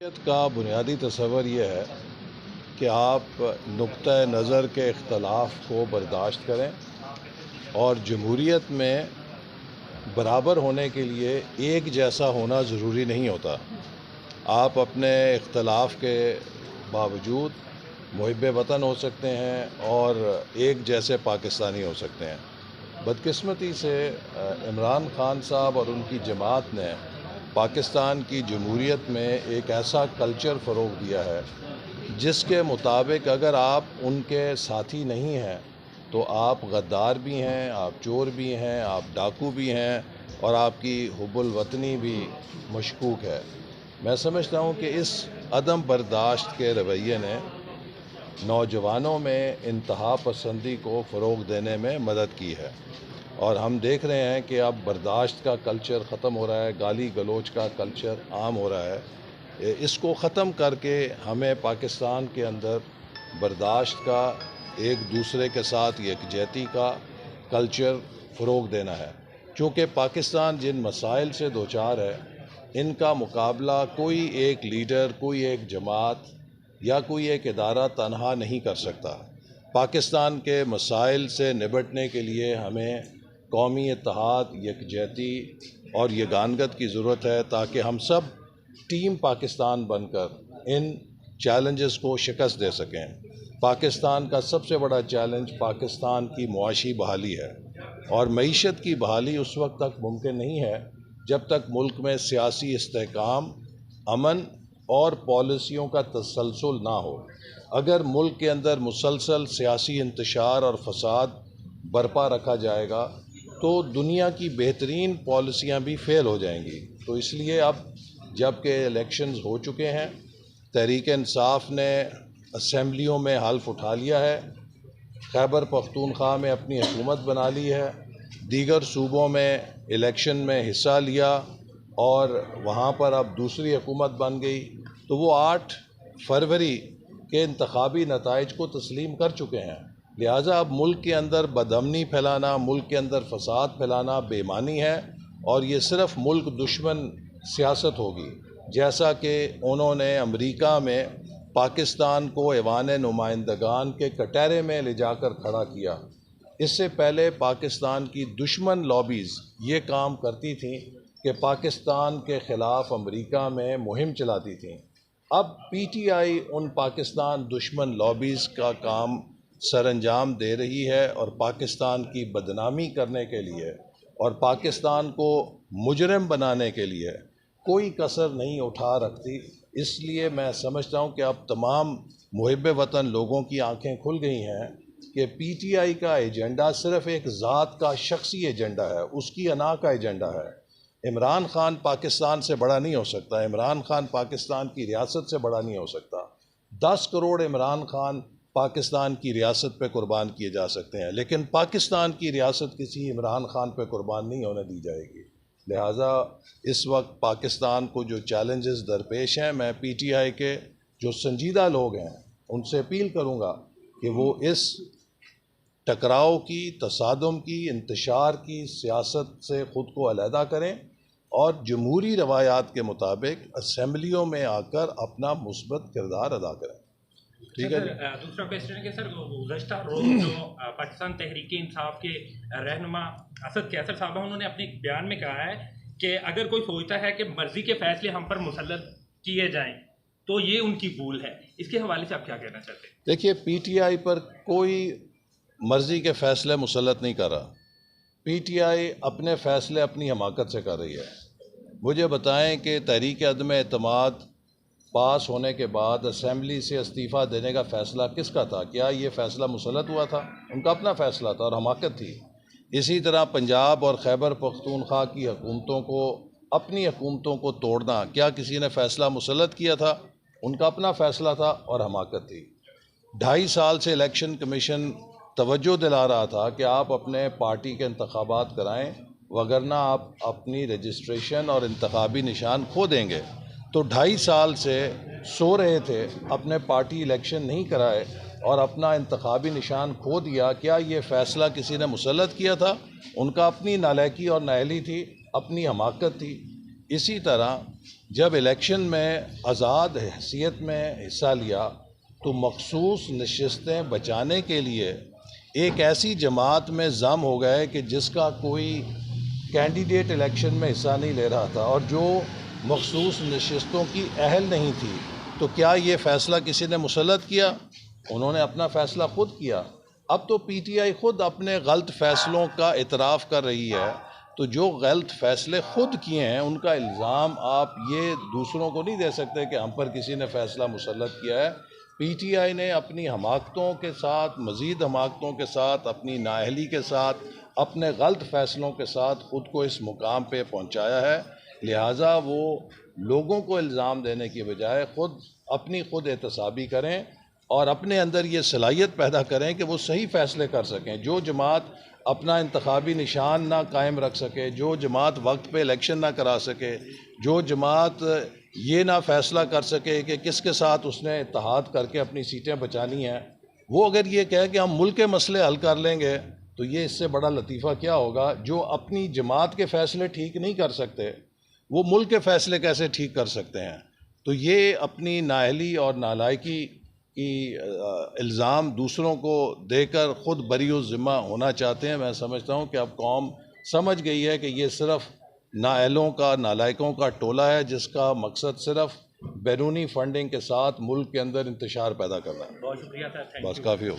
جمہوریت کا بنیادی تصور یہ ہے کہ آپ نقطۂ نظر کے اختلاف کو برداشت کریں اور جمہوریت میں برابر ہونے کے لیے ایک جیسا ہونا ضروری نہیں ہوتا۔ آپ اپنے اختلاف کے باوجود محب وطن ہو سکتے ہیں اور ایک جیسے پاکستانی ہو سکتے ہیں۔ بدقسمتی سے عمران خان صاحب اور ان کی جماعت نے پاکستان کی جمہوریت میں ایک ایسا کلچر فروغ دیا ہے جس کے مطابق اگر آپ ان کے ساتھی نہیں ہیں تو آپ غدار بھی ہیں، آپ چور بھی ہیں، آپ ڈاکو بھی ہیں اور آپ کی حب الوطنی بھی مشکوک ہے۔ میں سمجھتا ہوں کہ اس عدم برداشت کے رویے نے نوجوانوں میں انتہا پسندی کو فروغ دینے میں مدد کی ہے، اور ہم دیکھ رہے ہیں کہ اب برداشت کا کلچر ختم ہو رہا ہے، گالی گلوچ کا کلچر عام ہو رہا ہے۔ اس کو ختم کر کے ہمیں پاکستان کے اندر برداشت کا، ایک دوسرے کے ساتھ یکجہتی کا کلچر فروغ دینا ہے، چونکہ پاکستان جن مسائل سے دوچار ہے ان کا مقابلہ کوئی ایک لیڈر، کوئی ایک جماعت یا کوئی ایک ادارہ تنہا نہیں کر سکتا۔ پاکستان کے مسائل سے نبٹنے کے لیے ہمیں قومی اتحاد، یکجہتی اور یگانگت کی ضرورت ہے تاکہ ہم سب ٹیم پاکستان بن کر ان چیلنجز کو شکست دے سکیں۔ پاکستان کا سب سے بڑا چیلنج پاکستان کی معاشی بحالی ہے، اور معیشت کی بحالی اس وقت تک ممکن نہیں ہے جب تک ملک میں سیاسی استحکام، امن اور پالیسیوں کا تسلسل نہ ہو۔ اگر ملک کے اندر مسلسل سیاسی انتشار اور فساد برپا رکھا جائے گا تو دنیا کی بہترین پالیسیاں بھی فیل ہو جائیں گی۔ تو اس لیے اب جب کہ الیکشنز ہو چکے ہیں، تحریک انصاف نے اسمبلیوں میں حلف اٹھا لیا ہے، خیبر پختونخوا میں اپنی حکومت بنا لی ہے، دیگر صوبوں میں الیکشن میں حصہ لیا اور وہاں پر اب دوسری حکومت بن گئی، تو وہ 8 فروری کے انتخابی نتائج کو تسلیم کر چکے ہیں۔ لہٰذا اب ملک کے اندر بدامنی پھیلانا، ملک کے اندر فساد پھیلانا بے ایمانی ہے، اور یہ صرف ملک دشمن سیاست ہوگی، جیسا کہ انہوں نے امریکہ میں پاکستان کو ایوان نمائندگان کے کٹہرے میں لے جا کر کھڑا کیا۔ اس سے پہلے پاکستان کی دشمن لابیز یہ کام کرتی تھیں کہ پاکستان کے خلاف امریکہ میں مہم چلاتی تھیں۔ اب پی ٹی آئی ان پاکستان دشمن لابیز کا کام سر انجام دے رہی ہے، اور پاکستان کی بدنامی کرنے کے لیے اور پاکستان کو مجرم بنانے کے لیے کوئی کسر نہیں اٹھا رکھتی۔ اس لیے میں سمجھتا ہوں کہ اب تمام محب وطن لوگوں کی آنکھیں کھل گئی ہیں کہ پی ٹی آئی کا ایجنڈا صرف ایک ذات کا شخصی ایجنڈا ہے، اس کی انا کا ایجنڈا ہے۔ عمران خان پاکستان سے بڑا نہیں ہو سکتا، عمران خان پاکستان کی ریاست سے بڑا نہیں ہو سکتا۔ 10 کروڑ عمران خان پاکستان کی ریاست پہ قربان کیے جا سکتے ہیں، لیکن پاکستان کی ریاست کسی عمران خان پہ قربان نہیں ہونے دی جائے گی۔ لہٰذا اس وقت پاکستان کو جو چیلنجز درپیش ہیں، میں پی ٹی آئی کے جو سنجیدہ لوگ ہیں ان سے اپیل کروں گا کہ وہ اس ٹکراؤ کی، تصادم کی، انتشار کی سیاست سے خود کو علیحدہ کریں اور جمہوری روایات کے مطابق اسمبلیوں میں آ کر اپنا مثبت کردار ادا کریں۔ ٹھیک ہے جی۔ دوسرا کویسچن ہے کہ سر گزشتہ روز جو پاکستان تحریک انصاف کے رہنما اسد کیسر صاحب ہیں، انہوں نے اپنے بیان میں کہا ہے کہ اگر کوئی سوچتا ہے کہ مرضی کے فیصلے ہم پر مسلط کیے جائیں تو یہ ان کی بھول ہے، اس کے حوالے سے آپ کیا کہنا چاہتے ہیں؟ دیکھیے، پی ٹی آئی پر کوئی مرضی کے فیصلے مسلط نہیں کر رہا۔ پی ٹی آئی اپنے فیصلے اپنی حماقت سے کر رہی ہے۔ مجھے بتائیں کہ تحریک عدم اعتماد پاس ہونے کے بعد اسمبلی سے استعفیٰ دینے کا فیصلہ کس کا تھا؟ کیا یہ فیصلہ مسلط ہوا تھا؟ ان کا اپنا فیصلہ تھا اور حماقت تھی۔ اسی طرح پنجاب اور خیبر پختونخوا کی حکومتوں کو، اپنی حکومتوں کو توڑنا، کیا کسی نے فیصلہ مسلط کیا تھا؟ ان کا اپنا فیصلہ تھا اور حماقت تھی۔ 2.5 سال سے الیکشن کمیشن توجہ دلا رہا تھا کہ آپ اپنے پارٹی کے انتخابات کرائیں، وگرنہ آپ اپنی رجسٹریشن اور انتخابی نشان کھو دیں گے۔ تو 2.5 سال سے سو رہے تھے، اپنے پارٹی الیکشن نہیں کرائے اور اپنا انتخابی نشان کھو دیا۔ کیا یہ فیصلہ کسی نے مسلط کیا تھا؟ ان کا اپنی نالائکی اور نااہلی تھی، اپنی حماقت تھی۔ اسی طرح جب الیکشن میں آزاد حیثیت میں حصہ لیا تو مخصوص نشستیں بچانے کے لیے ایک ایسی جماعت میں ضم ہو گئے کہ جس کا کوئی کینڈیڈیٹ الیکشن میں حصہ نہیں لے رہا تھا اور جو مخصوص نشستوں کی اہل نہیں تھی. تو کیا یہ فیصلہ کسی نے مسلط کیا؟ انہوں نے اپنا فیصلہ خود کیا. اب تو پی ٹی آئی خود اپنے غلط فیصلوں کا اعتراف کر رہی ہے. تو جو غلط فیصلے خود کیے ہیں ان کا الزام آپ یہ دوسروں کو نہیں دے سکتے کہ ہم پر کسی نے فیصلہ مسلط کیا ہے. پی ٹی آئی نے اپنی حماقتوں کے ساتھ، مزید حماقتوں کے ساتھ، اپنی نااہلی کے ساتھ، اپنے غلط فیصلوں کے ساتھ خود کو اس مقام پہ پہنچایا ہے. لہٰذا وہ لوگوں کو الزام دینے کی بجائے خود احتسابی کریں اور اپنے اندر یہ صلاحیت پیدا کریں کہ وہ صحیح فیصلے کر سکیں. جو جماعت اپنا انتخابی نشان نہ قائم رکھ سکے، جو جماعت وقت پہ الیکشن نہ کرا سکے، جو جماعت یہ نہ فیصلہ کر سکے کہ کس کے ساتھ اس نے اتحاد کر کے اپنی سیٹیں بچانی ہیں، وہ اگر یہ کہے کہ ہم ملک کے مسئلے حل کر لیں گے تو یہ اس سے بڑا لطیفہ کیا ہوگا. جو اپنی جماعت کے فیصلے ٹھیک نہیں کر سکتے وہ ملک کے فیصلے کیسے ٹھیک کر سکتے ہیں؟ تو یہ اپنی نااہلی اور نالائکی کی الزام دوسروں کو دے کر خود بری الذمہ ہونا چاہتے ہیں. میں سمجھتا ہوں کہ اب قوم سمجھ گئی ہے کہ یہ صرف نااہلوں کا، نالائکوں کا ٹولہ ہے جس کا مقصد صرف بیرونی فنڈنگ کے ساتھ ملک کے اندر انتشار پیدا کرنا ہے. بہت شکریہ سر. بس کافی ہو.